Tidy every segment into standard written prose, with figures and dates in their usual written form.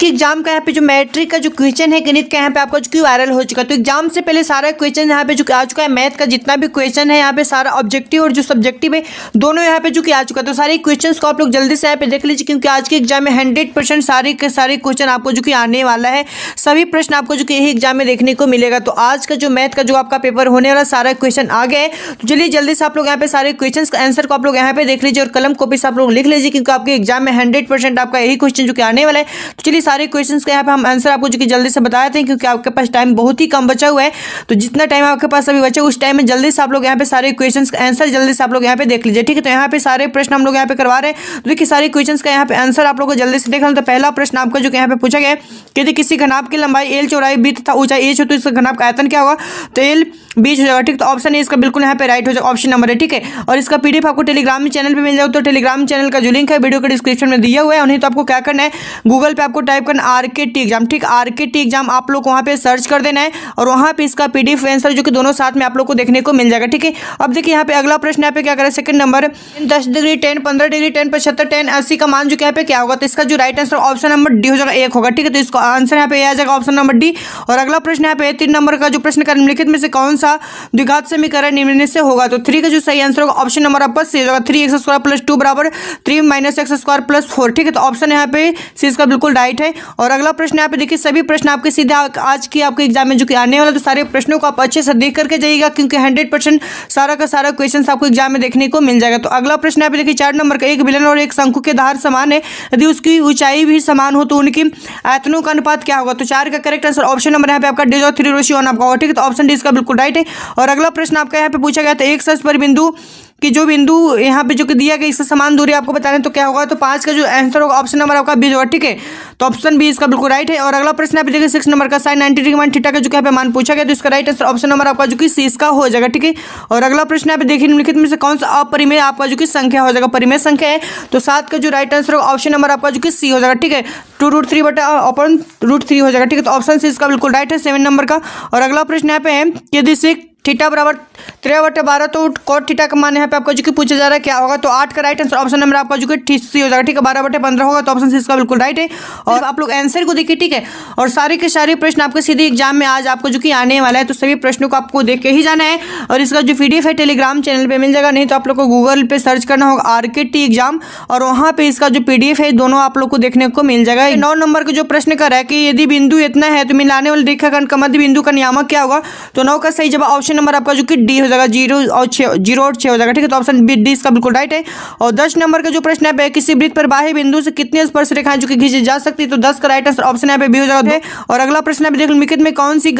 की एग्जाम का यहाँ पे जो मैट्रिक का जो क्वेश्चन है गणित का यहाँ पे आपका जो वायरल हो चुका है। तो एग्जाम से पहले सारा क्वेश्चन यहाँ पे जो आ चुका है, मैथ का जितना भी क्वेश्चन है यहाँ पे सारा ऑब्जेक्टिव और जो सब्जेक्टिव है दोनों यहाँ पे जो आ चुका है। तो सारे क्वेश्चंस को आप लोग जल्दी से यहाँ पे देख लीजिए, क्योंकि आज के एग्जाम में 100% सारे के सारे क्वेश्चन आपको जो आने वाला है। सभी प्रश्न आपको जो यही एग्जाम में देखने को मिलेगा। तो आज का जो मैथ का जो आपका पेपर होने वाला सारा क्वेश्चन आ गया है। तो चलिए जल्दी से आप लोग यहाँ पे सारे क्वेश्चन का आंसर को आप लोग यहाँ पे देख लीजिए और कलम कॉपी से आप लोग लिख लीजिए, क्योंकि आपके एग्जाम में 100% आपका यही क्वेश्चन जो आने वाला है। तो चलिए सारे क्वेश्चंस का यहाँ पे हम आंसर आपको जो जल्दी से बता देते हैं, क्योंकि आपके पास टाइम बहुत ही कम बचा हुआ है। तो जितना टाइम आपके पास अभी बचा उस टाइम में जल्दी से आप लोग यहाँ पे सारे क्वेश्चंस का आंसर जल्दी से आप लोग यहाँ पे देख लीजिए, ठीक है। तो यहाँ पे सारे प्रश्न हम लोग यहाँ पे करवा रहे हैं। तो देखिए सारे क्वेश्चंस का यहाँ पे आंसर आप लोग को जल्दी से देख लें। तो पहला प्रश्न आपका जो यहाँ पे पूछा गया है कि यदि किसी घनाभ की लंबाई एल, चौड़ाई बी तथा ऊंचाई एच हो तो इसका घनाभ का आयतन क्या होगा? तो एल 20 हो जाएगा, ठीक। तो ऑप्शन ए इसका बिल्कुल यहाँ पे राइट हो जाएगा, ऑप्शन नंबर है, ठीक है। और इसका पीडीएफ आपको टेलीग्राम चैनल पे मिल जाएगा। तो टेलीग्राम चैनल का जो लिंक है वीडियो के डिस्क्रिप्शन में दिया हुआ है। उन्हें तो आपको क्या करना है, गूगल पे आपको टाइप करना आरकेटी एग्जाम, ठीक। आरकेटी एग्जाम आप लोग वहाँ पे सर्च कर देना है और वहाँ पे इसका पीडीएफ आंसर जो कि दोनों साथ में आप लोग को देखने को मिल जाएगा, ठीक है। अब देखिए यहाँ पे अगला प्रश्न यहाँ पे क्या करें, सेकंड नंबर 10 डिग्री 10 15 डिग्री 10 75 10 80 का मान जो यहाँ पे क्या होगा? तो इसका जो right answer option number D हो जाएगा, 1 होगा, ठीक है। तो इसका आंसर यहाँ पे आ जाएगा ऑप्शन नंबर डी। और अगला प्रश्न यहाँ पे 3 नंबर का जो प्रश्न का निम्नलिखित में से कौन सा द्विघात समीकरण निम्न से होगा? तो 3 का जो सही आंसर होगा ऑप्शन नंबर आपका सी हो जाएगा, 3x² + 2 बराबर 3 - x² + 4, ठीक है। तो ऑप्शन यहाँ पे सी इसका बिल्कुल राइट है। और अगला प्रश्न यहाँ पे देखिए सभी प्रश्न आपके सीधे आज की आपके एग्जाम में जो कि आने वाला, तो सारे प्रश्नों को आप अच्छे से देख करके जाइएगा, क्योंकि 100% सारा का सारा क्वेश्चन आपको एग्जाम में देखने को मिल जाएगा। तो अगला प्रश्न यहाँ पे देखिए 4 नंबर का, एक बेलन और एक शंकु के धार समान है, यदि उसकी ऊंचाई भी समान हो तो उनकी आयतनों का अनुपात क्या होगा? तो 4 का करेक्ट आंसर ऑप्शन नंबर यहाँ पे आपका 3:1 आपका होगा, ठीक है। तो ऑप्शन डी इसका बिल्कुल राइट है। और अगला प्रश्न आपका यहाँ पे पूछा गया था एक सच पर बिंदु कि जो बिंदु यहाँ पे जो कि दिया गया इससे समान दूरी आपको बताना है, तो क्या होगा? तो 5 का जो आंसर होगा ऑप्शन नंबर आपका बी होगा, ठीक है। तो ऑप्शन बी इसका बिल्कुल राइट है। और अगला प्रश्न आप देखिए 6 नंबर का sin 90 डिग्री मान थीटा का जो यहाँ पे मान पूछा गया, तो इसका राइट आंसर ऑप्शन नंबर आपका जो कि सी इसका हो जाएगा, ठीक है। और अगला प्रश्न आप देखिए निम्नलिखित में से कौन सा अपरिमेय आपका जो कि संख्या हो जाएगा? परिमेय संख्या है, तो 7 का जो राइट आंसर होगा ऑप्शन नंबर आपका जो कि सी हो जाएगा, ठीक है। 2√3/√3 हो जाएगा, ठीक है। तो ऑप्शन सी इसका बिल्कुल राइट है 7 नंबर का। और अगला प्रश्न यहाँ पे है यदि sec थीटा बराबर 13/12 तो cot थीटा का मान यहाँ पे आपका जो कि पूछा जा रहा है क्या होगा? तो 8 का राइट आंसर ऑप्शन नंबर आपका जो कि सी हो जाएगा, ठीक है। 12/15 होगा, तो ऑप्शन सी इसका बिल्कुल राइट है। और आप लोग आंसर को देखिए, ठीक है। और सारे के सारे प्रश्न आपके सीधे एग्जाम में आज आपको जो कि आने वाला है, तो सभी प्रश्नों को आपको देख के ही जाना है। और इसका जो पीडीएफ है टेलीग्राम चैनल पर मिल जाएगा, नहीं तो आप लोग को गूगल पे सर्च करना होगा आरकेटी एग्जाम, और वहाँ पे इसका जो पीडीएफ है दोनों आप लोग को देखने को मिल जाएगा। 9 नंबर का जो प्रश्न कर रहा है कि यदि बिंदु इतना है तो मिलाने वाले रेखाखंड का मध्य बिंदु का नियामक क्या होगा? तो 9 का सही जवाब ऑप्शन नंबर आपका जो कि डी हो जाएगा, 0 और 6 हो जाएगा, ठीक है। तो ऑप्शन बी डी इसका बिल्कुल राइट है। और 10 नंबर का जो प्रश्न है किसी वृत्त पर बाह्य बिंदु से कितनी स्पर्श रेखाएं जो कि खींची जा सकती है? तो 10 का राइट आंसर ऑप्शन यहाँ पे बी हो जाएगा। और अगला प्रश्न है देख निम्नलिखित में कौन सी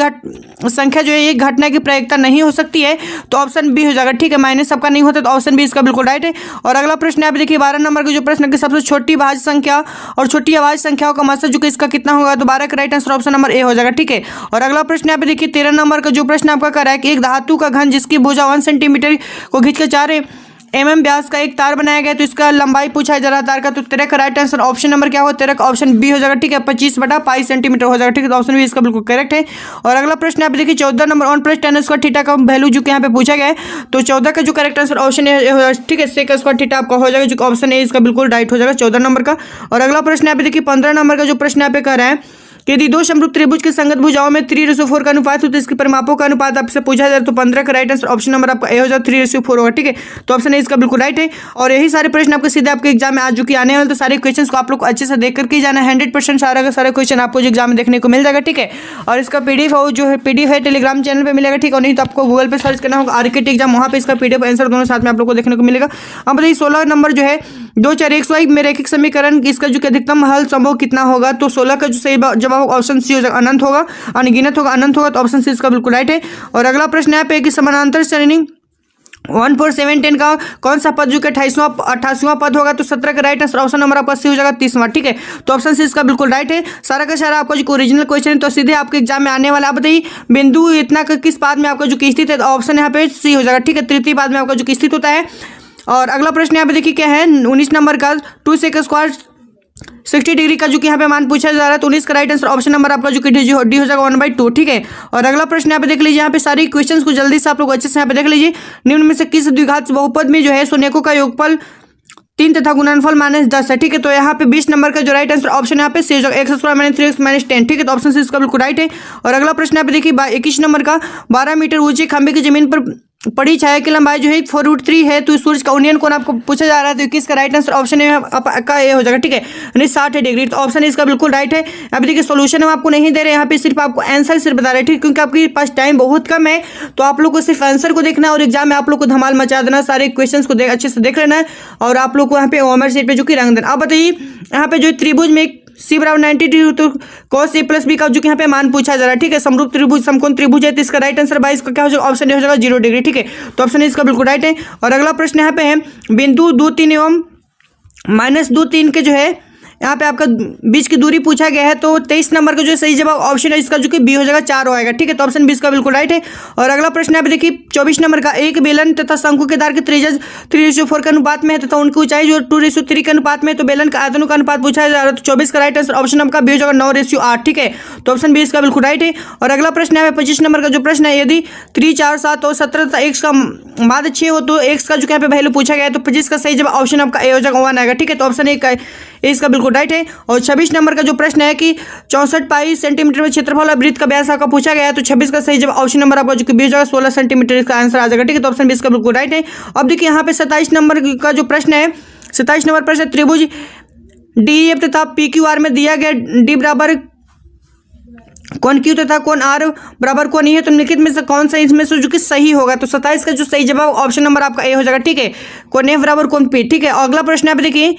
संख्या जो है एक घटना की प्रायिकता नहीं हो सकती है? तो ऑप्शन बी हो जाएगा, ठीक है। माइनस सबका नहीं होता, तो ऑप्शन बी इसका बिल्कुल राइट है। और अगला प्रश्न यहाँ पे देखिए 12 नंबर का जो प्रश्न है सबसे छोटी भाज्य संख्या और छोटी अभाज्य संख्याओं का मतलब जो कि इसका कितना होगा? तो 12 का right answer option number A हो जाएगा, ठीक है। और अगला प्रश्न यहाँ पे देखिए 13 नंबर का जो प्रश्न आपका कर रहा है कि एक धातु का घन जिसकी भुजा 1 सेंटीमीटर को खींच कर 4 mm व्यास का एक तार बनाया गया, तो इसका लंबाई पूछा जा रहा है तार का, तो 13 का राइट आंसर ऑप्शन नंबर क्या होगा? 13 का ऑप्शन बी हो जाएगा, ठीक है। 25/5 सेंटीमीटर हो जाएगा, ठीक है। तो ऑप्शन बी इसका बिल्कुल करेक्ट है। और अगला प्रश्न यहाँ पे देखिए 14 नंबर 1 + tan² थीटा का वैल्यू जो कि यहाँ पे पूछा गया है, तो 14 का जो करेक्ट आंसर ऑप्शन ए हो जाएगा, ठीक है। sec² थीटा आपका हो जाएगा, जो ऑप्शन ए इसका बिल्कुल राइट हो जाएगा 14 नंबर का। और अगला प्रश्न यहाँ पे देखिए 15 नंबर का जो प्रश्न यहाँ पे कर रहा है कि यदि दो समरूप त्रिभुज की संगत भुजाओं में 3:4 का अनुपात हो तो इसके परिमापों का अनुपात आपसे पूछा जाए, तो 15 का राइट आंसर ऑप्शन नंबर आपका ए हो जाए 3:4 होगा, ठीक है। तो ऑप्शन ए इसका बिल्कुल राइट है। और यही सारे प्रश्न आपके सीधे आपके एग्जाम में आज जो कि आने वाले, तो सारे क्वेश्चन को आप लोग अच्छे से देख करके जाना है। 100% सारा का सारा क्वेश्चन आपको जो एग्जाम में देखने को मिल जाएगा, ठीक है। और इसका पीडीएफ जो है पीडीएफ है टेलीग्राम चैनल पर मिलेगा, ठीक है। नहीं तो आपको गूगल पर सर्च करना होगा आरकेटी एग्जाम, वहाँ पे इसका पीडीएफ आंसर दोनों साथ में आप लोग को देखने को मिलेगा। अब बताइए 16 नंबर जो है 2 4 101 में रैखिक समीकरण इसका जो अधिकतम हल संभव कितना होगा? तो 16 का जो सही जवाब ऑप्शन सी हो जाएगा, अनंत होगा, अनगिनत होगा, अनंत होगा, तो ऑप्शन सी इसका बिल्कुल राइट है। और अगला प्रश्न यहाँ पे कि समानांतर श्रेणी 1 4 7 10 का कौन सा पद जो कि 88वां पद होगा? तो 17 का राइट आंसर ऑप्शन नंबर आपका सी हो जाएगा 30वां, ठीक है। तो ऑप्शन सी इसका बिल्कुल राइट है। सारा का सारा आपका जो ओरिजिनल क्वेश्चन है तो सीधे आपके एग्जाम में आने वाला। आप बताइए बिंदु इतना का किस पाद में आपका जो स्थित है? तो ऑप्शन यहाँ पे सी हो जाएगा, ठीक है। तृतीय पाद में आपका जो स्थित होता है। और अगला प्रश्न यहाँ पे देखिए क्या है 19 नंबर का 2 sec² 60 डिग्री का जो कि यहाँ पे मान पूछा जा रहा है, तो 19 का राइट आंसर ऑप्शन नंबर आपका जो कि डी हो जाएगा 1/2, ठीक है। और अगला प्रश्न यहाँ पे देख लीजिए, यहाँ पे सारी क्वेश्चंस को जल्दी से आप लोग अच्छे से यहाँ पे देख लीजिए। निम्न में से किस द्विघात बहुपद में जो है शून्यकों का योगफल 3 तथा गुणनफल -10 है। ठीक है, तो यहाँ पे 20 नंबर का जो राइट आंसर ऑप्शन यहाँ पे सी हो जाएगा, x² - 3x - 10। ठीक है, तो ऑप्शन सी इसका बिल्कुल राइट है। और अगला प्रश्न यहाँ पे देखिए 21 नंबर का 12 मीटर ऊंचे खंबे की जमीन पर पड़ी छाया की लंबाई जो है 4√3 है, तो सूरज का उन्नयन कोण आपको पूछा जा रहा है, तो किसका राइट आंसर ऑप्शन है आपका ए हो जाएगा। ठीक है, यानी 60 डिग्री, तो ऑप्शन इसका बिल्कुल राइट है। अभी देखिए सोल्यूशन हम आपको नहीं दे रहे, यहाँ पे सिर्फ आपको आंसर सिर्फ बता रहे हैं। ठीक, क्योंकि आपके पास टाइम बहुत कम है, तो आप लोग को सिर्फ आंसर को देखना और एग्जाम में आप लोग को धमाल मचा देना, सारे क्वेश्चन को अच्छे से देख लेना है और आप लोग को यहाँ पे ओमर सीट पे जो कि रंग देना। अब बताइए यहाँ पे जो त्रिभुज में C = 90 डिग्री, तो cos A + B का जो कि यहाँ पे मान पूछा जा रहा है। ठीक है, समरूप त्रिभुज समकोण त्रिभुज है, तो इसका राइट आंसर 22 का क्या हो जाएगा, ऑप्शन ए हो जाएगा 0 डिग्री। ठीक है, तो ऑप्शन इसका बिल्कुल राइट है। और अगला प्रश्न यहाँ पे है बिंदु 2, 3 एवं -2, 3 के जो है यहाँ पे आपका बीच की दूरी पूछा गया है, तो 23 नंबर का जो सही जवाब ऑप्शन है इसका जो कि बी हो जाएगा, 4 आएगा। ठीक है, तो ऑप्शन 20 का बिल्कुल राइट है। और अगला प्रश्न यहाँ पे देखिए 24 नंबर का एक बेलन तथा शंकु के दार की त्रिज्या 3:4 के अनुपात में है तथा उनकी ऊंचाई जो 2:3 के अनुपात में, तो बेलन का आयतनों का अनुपात पूछा जा रहा है, तो 24 का राइट आंसर ऑप्शन आपका बी हो जाएगा 9:8। ठीक है, तो ऑप्शन 20 का बिल्कुल राइट है। और अगला प्रश्न है 25 नंबर का जो प्रश्न है, यदि 3, 4, 7 और 17 तथा x का बाद 6 हो, तो x का जो यहाँ पे वैल्यू पूछा गया है, तो 25 का सही जवाब ऑप्शन आपका ए हो जाएगा 1 आएगा। ठीक है, तो ऑप्शन ए इसका बिल्कुल राइट है। और 26 नंबर का जो प्रश्न है कि 64 पाई सेंटीमीटर में क्षेत्रफल और वृत्त का व्यास आपका पूछा गया है, तो 26 का सही जवाब ऑप्शन नंबर आपका जो कि बी हो जाएगा 16 सेंटीमीटर इसका आंसर आ जाएगा। ठीक है, तो ऑप्शन 20 का बिल्कुल राइट है। अब देखिए यहाँ पे 27 नंबर का जो प्रश्न है, 27 नंबर प्रश्न त्रिभुज DEF तथा PQR में दिया गया D बराबर कोण Q तथा कोण R बराबर कोण E है, तो निम्नलिखित में से कौन सा इसमें से जो कि सही होगा, तो 27 का जो सही जवाब ऑप्शन नंबर आपका ए हो जाएगा। ठीक है, कोण F बराबर कोण P। ठीक है, अगला प्रश्न आप देखिए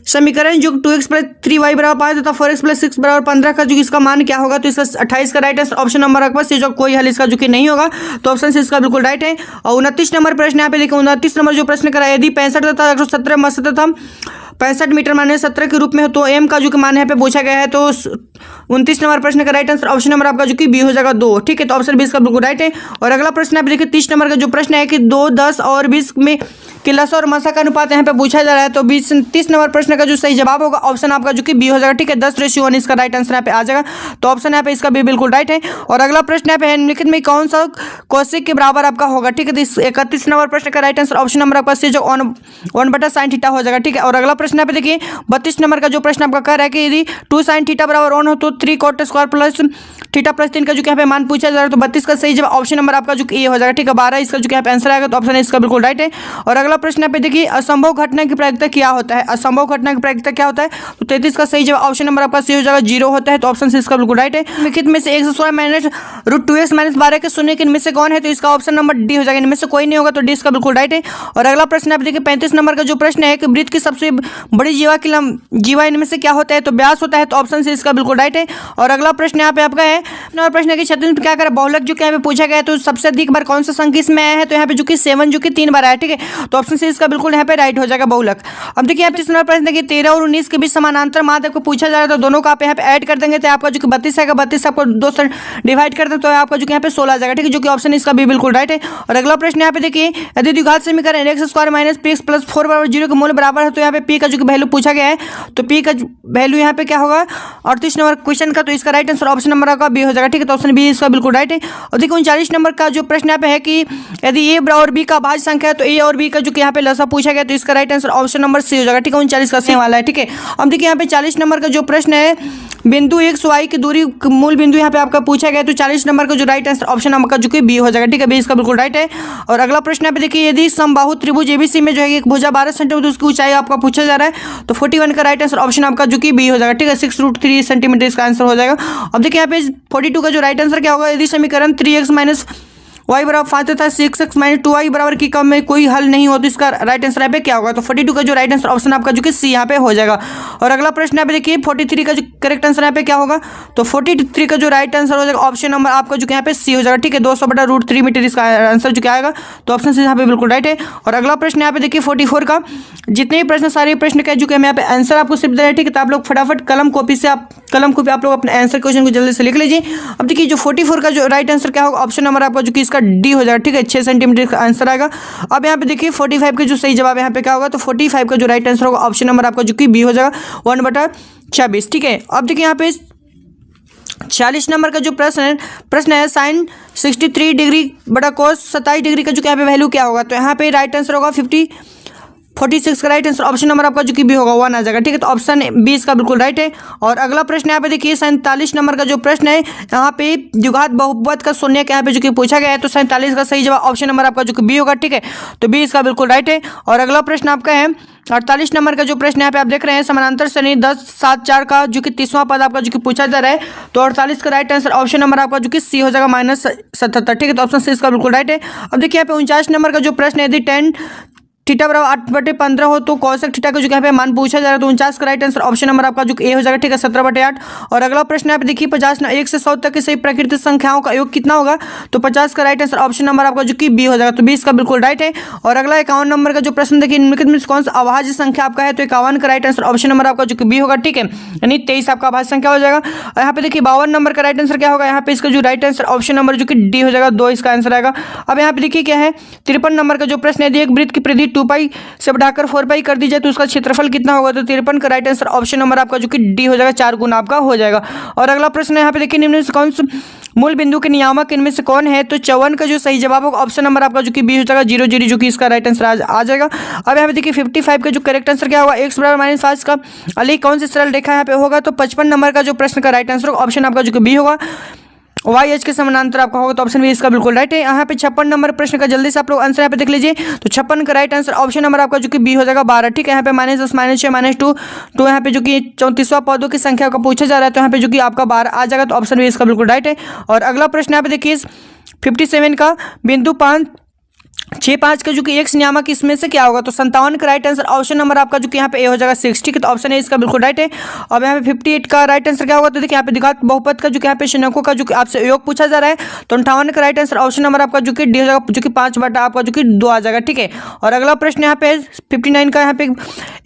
समीकरण जो 2x + 3y = 5 तथा 4x + 6 = 15 का जो इसका मान क्या होगा, तो इसका 28 का राइट आंसर ऑप्शन नंबर आपके पास जो कोई हल इसका जो कि नहीं होगा, तो ऑप्शन से इसका बिल्कुल राइट है। और 29 नंबर प्रश्न यहाँ पे देखिए 29 नंबर जो प्रश्न करा, यदि 65 तथा 117 मसद तथा 65 मीटर माने 17 के रूप में हो, तो m का जो कि मान यहाँ पे पूछा गया है, तो 29 नंबर प्रश्न का राइट आंसर ऑप्शन नंबर आपका जो कि बी हो जाएगा 2। ठीक है, तो ऑप्शन 20 का बिल्कुल राइट है। और अगला प्रश्न आप देखिए 30 नंबर का जो प्रश्न है कि 2, 10 और 20 में कि लसा और मसा का अनुपात यहाँ पे पूछा जा रहा है, तो 30 नंबर प्रश्न का जो सही जवाब होगा ऑप्शन आपका जो कि बी हो जाएगा। ठीक है, 10:1 इसका राइट आंसर यहाँ पे आ जाएगा, तो ऑप्शन यहाँ पे इसका भी बिल्कुल राइट है। और अगला प्रश्न यहाँ पे है निम्नलिखित में कौन सा कोसेक के बराबर आपका होगा। ठीक है, तो 31 नंबर प्रश्न का राइट आंसर ऑप्शन नंबर आपका सी जो 1/sin θ हो जाएगा। ठीक है, और अगला प्रश्न यहाँ पे देखिए 32 नंबर का जो प्रश्न आपका कह रहा है कि यदि 2sin θ = 1 हो, तो 3 cot² + θ + 3 का जो यहाँ पे मान पूछा जा रहा है, तो 32 का सही जवाब ऑप्शन नंबर आपका जो ये हो जाएगा। ठीक है, 12 इसका जो यहाँ पे आंसर आएगा, तो ऑप्शन इसका बिल्कुल राइट है। और अगला प्रश्न यहाँ पे देखिए असंभव घटना की प्रायिकता क्या होता है, असंभव घटना की प्रायिकता क्या होता है, तो 33 का सही जवाब ऑप्शन नंबर आपका सही हो जाएगा 0 होता है, तो ऑप्शन से इसका बिल्कुल राइट है। निम्नलिखित में से 116 - √2x - 12 के शून्य के इनमें से कौन है, तो इसका ऑप्शन नंबर डी हो जाएगा, इनमें से कोई नहीं होगा, तो डी इसका बिल्कुल राइट है। और अगला प्रश्न आप देखिए 35 नंबर का जो प्रश्न है कि वृत्त की सबसे बड़ी जीवा इनमें से क्या होता है, तो व्यास होता है, तो ऑप्शन से इसका बिल्कुल राइट है। और अगला प्रश्न यहाँ पे आपका है प्रश्न है कि छत्तीस में क्या करें बहुलक जो यहाँ पे पूछा गया है, तो सबसे अधिक बार कौन सा संख्या इसमें आया है, तो यहाँ पे जो कि 7 जो कि 3 बार आया। ठीक है, तो ऑप्शन से इसका बिल्कुल यहाँ पे राइट हो जाएगा बहुलक। अब देखिए आप 30 नंबर प्रश्न देखिए 13 और 19 के बीच समानांतर माध्य को पूछा जा रहा है, तो दोनों का आप यहाँ पे ऐड कर देंगे, तो आपका जो कि 32 आएगा, 32 आपको 2 से डिवाइड कर दें, तो आपका जो कि यहाँ पे 16 आ जाएगा। ठीक है, जो कि ऑप्शन इसका भी बिल्कुल राइट है। और अगला प्रश्न यहाँ पे देखिए यदि द्विघात समीकरण x² - px + 4 = 0 के मूल्य बराबर है, तो यहाँ पे p का जो कि वैल्यू पूछा गया है, तो p का वैल्यू यहाँ पे क्या होगा 38 नंबर क्वेश्चन का, तो इसका राइट आंसर ऑप्शन नंबर आपका बी हो जाएगा। ठीक है, तो ऑप्शन बी इसका बिल्कुल राइट है। और देखिए 39 नंबर का जो प्रश्न यहाँ पे है कि यदि ए और बी का भाज्य संख्या है, तो ए और बी का जो कि यहाँ पे लसा पूछा गया, तो इसका right answer option number C हो जाएगा। ठीक है, 39 का सही वाला है। ठीक है, अब देखिए यहाँ पे 40 नंबर का जो प्रश्न है बिंदु x y की दूरी मूल बिंदु यहाँ पे आपका पूछा गया, तो 40 नंबर का जो राइट आंसर ऑप्शन नंबर का जो कि बी हो जाएगा। ठीक है, बी इसका बिल्कुल राइट है। और अगला प्रश्न यहाँ पे देखिए यदि समबाहु त्रिभुज ABC में जो है एक भुजा 12 सेंटीमीटर उसकी ऊंचाई आपका पूछा जा रहा है, तो 41 का राइट आंसर ऑप्शन आपका जो कि बी हो जाएगा। ठीक है, 6√3 सेंटीमीटर इसका आंसर हो जाएगा। अब देखिए यहाँ पे 42 का जो राइट आंसर क्या होगा, यदि समीकरण 3x - y = 5 तथा 6x - 2y = की कम में कोई हल नहीं हो, तो इसका राइट आंसर यहाँ पे क्या होगा, तो 42 का जो राइट आंसर ऑप्शन आपका जो कि सी यहाँ पे हो जाएगा। और अगला प्रश्न यहाँ पे देखिए 43 का जो करेक्ट आंसर यहाँ पे क्या होगा, तो 43 का जो राइट आंसर हो जाएगा ऑप्शन नंबर आपका जो कि यहाँ पे सी हो जाएगा। ठीक है, 200/√3 मीटर इसका आंसर जो क्या आएगा, तो ऑप्शन सी यहाँ पे बिल्कुल राइट है। और अगला प्रश्न यहाँ पे देखिए 44 का जितने भी प्रश्न सारे प्रश्न कह चुके हैं, मैं यहाँ पे आंसर आपको सिर्फ दे रहा है। ठीक है, तो आप लोग फटाफट कलम कॉपी आप लोग अपने आंसर क्वेश्चन को जल्दी से लिख लीजिए। अब देखिए जो 44 का जो राइट आंसर क्या होगा, ऑप्शन नंबर आपका जो कि इसका डी हो जाएगा। ठीक है, 6 सेंटीमीटर का आंसर आएगा। अब यहाँ पे देखिए 45 का जो सही जवाब यहाँ पे क्या होगा, तो 45 का जो राइट आंसर होगा ऑप्शन नंबर आपका जो कि बी हो जाएगा 1/26। ठीक है, अब देखिए यहाँ पे 40 नंबर का जो प्रश्न है साइन 63 डिग्री बटा cos 27 डिग्री का जो यहाँ पे वैल्यू क्या होगा, तो यहाँ पे राइट आंसर होगा 46 का राइट आंसर ऑप्शन नंबर आपका जो कि बी होगा 1 आ जाएगा। ठीक है, तो ऑप्शन बी इसका बिल्कुल राइट है। और अगला प्रश्न यहाँ पे देखिए 47 नंबर का जो प्रश्न है, यहाँ पे द्विघात बहुपद का शून्यक यहाँ पे जो कि पूछा गया है, तो 47 का सही जवाब ऑप्शन नंबर आपका जो कि बी होगा। ठीक है, तो बी इसका बिल्कुल राइट है। और अगला प्रश्न आपका है 48 नंबर का जो प्रश्न यहाँ पे आप देख रहे हैं, समानांतर श्रेणी 10 7 4 का जो कि 30वां पद आपका जो कि पूछा जा रहा है, तो 48 का राइट आंसर ऑप्शन नंबर आपका जो कि सी हो जाएगा -77। ठीक है, तो ऑप्शन सी इसका बिल्कुल राइट है। अब देखिए यहाँ पे 49 नंबर का जो प्रश्न है, यदि tan थीटा बराबर 8/15 हो तो कौशिक थीटा का जो यहाँ पे मान पूछा जा रहा है, तो 49 का राइट आंसर ऑप्शन नंबर आपका जो ए हो जाएगा। ठीक है, 17/8। और अगला प्रश्न यहाँ पे देखिए 50 1 से 100 तक की सही प्राकृतिक संख्याओं का योग कितना होगा, तो 50 का राइट आंसर ऑप्शन नंबर आपका जो कि बी हो जाएगा, तो 20 का बिल्कुल राइट है। और अगला 51 नंबर का जो प्रश्न देखिए निम्नलिखित में कौन सा अभाज्य संख्या आपका है, तो 51 का राइट आंसर ऑप्शन नंबर आपका जो कि बी होगा। ठीक है, यानी 23 आपका अभाज्य संख्या हो जाएगा। और यहाँ पे देखिए 52 नंबर का राइट आंसर क्या होगा, यहाँ पे इसका जो राइट आंसर ऑप्शन नंबर जो कि डी हो जाएगा, 2 इसका आंसर आएगा। अब यहाँ पे देखिए क्या है 53 नंबर का जो प्रश्न है, एक वृत्त की परिधि 2π से बढ़ाकर 4π कर दी जाए तो उसका क्षेत्रफल कितना होगा, तो 53 का राइट आंसर ऑप्शन नंबर आपका जो कि डी हो जाएगा, 4 गुना आपका हो जाएगा। और अगला प्रश्न यहाँ पे देखिए निम्न में से कौन सा मूल बिंदु के नियामक इनमें से कौन है, तो 54 का जो सही जवाब होगा ऑप्शन नंबर आपका जो कि बी हो जाएगा, 0 0 जो कि इसका राइट आंसर आ जाएगा। अब यहाँ पे देखिए 55 का जो करेक्ट आंसर क्या होगा, x बराबर -5 का अली कौन सी सरल रेखा यहाँ पे होगा, तो 55 नंबर का जो प्रश्न का राइट आंसर होगा ऑप्शन आपका जो कि बी होगा, YH के समानांतर आपका होगा, तो ऑप्शन बी इसका बिल्कुल राइट है। यहाँ पे 56 नंबर प्रश्न का जल्दी से आप लोग आंसर यहाँ पे देख लीजिए, तो 56 का राइट आंसर ऑप्शन नंबर आपका जो कि बी हो जाएगा 12। ठीक है, यहाँ पे -10 -6 -2 तो यहाँ पे जो कि 34वां पदों की संख्या का पूछा जा रहा है, तो यहाँ पे जो कि आपका 12 आ जाएगा, तो ऑप्शन बी इसका बिल्कुल राइट है। और अगला प्रश्न यहाँ पे देखिए 57 का बिंदु 5 का जो कि x नियामक इसमें से क्या होगा, तो 57 का राइट आंसर ऑप्शन नंबर आपका जो कि यहाँ पे ए हो जाएगा 6। ठीक है, तो ऑप्शन ए इसका बिल्कुल राइट है। अब यहाँ पे 58 का राइट आंसर क्या होगा, तो देखिए यहाँ पे द्विघात बहुपद का जो कि यहाँ पे शून्यकों का जो कि आपसे योग पूछा जा रहा है, तो 58 का राइट आंसर ऑप्शन नंबर आपका जो कि डी हो जाएगा, जो कि 5 बटा आपका जो कि 2 आ जाएगा। ठीक है, और अगला प्रश्न यहाँ पे 59 का यहाँ पे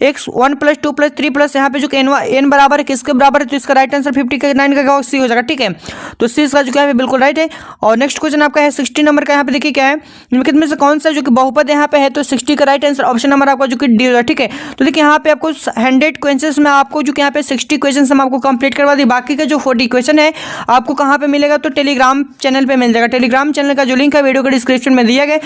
x 1 + 2 + 3 प्लस यहाँ पे जो कि n बराबर है किसके बराबर है, तो इसका राइट आंसर 59 का सी हो जाएगा। ठीक है, तो सी इसका जो है बिल्कुल राइट है। और नेक्स्ट क्वेश्चन आपका है 60 नंबर का, यहाँ पे देखिए क्या है निम्नलिखित में से कौन सा जो कि बहुपद यहाँ पे है, तो 60 का राइट आंसर ऑप्शन नंबर आपका जो कि डी होगा। ठीक है, तो देखिए यहाँ पे आपको 100 क्वेश्चंस में आपको जो कि यहाँ पे 60 क्वेश्चंस हम आपको कंप्लीट करवा दी, बाकी का जो 40 क्वेश्चन है आपको कहाँ पे मिलेगा, तो टेलीग्राम चैनल पे मिल जाएगा। टेलीग्राम चैनल का जो लिंक है वीडियो के डिस्क्रिप्शन में दिया गया,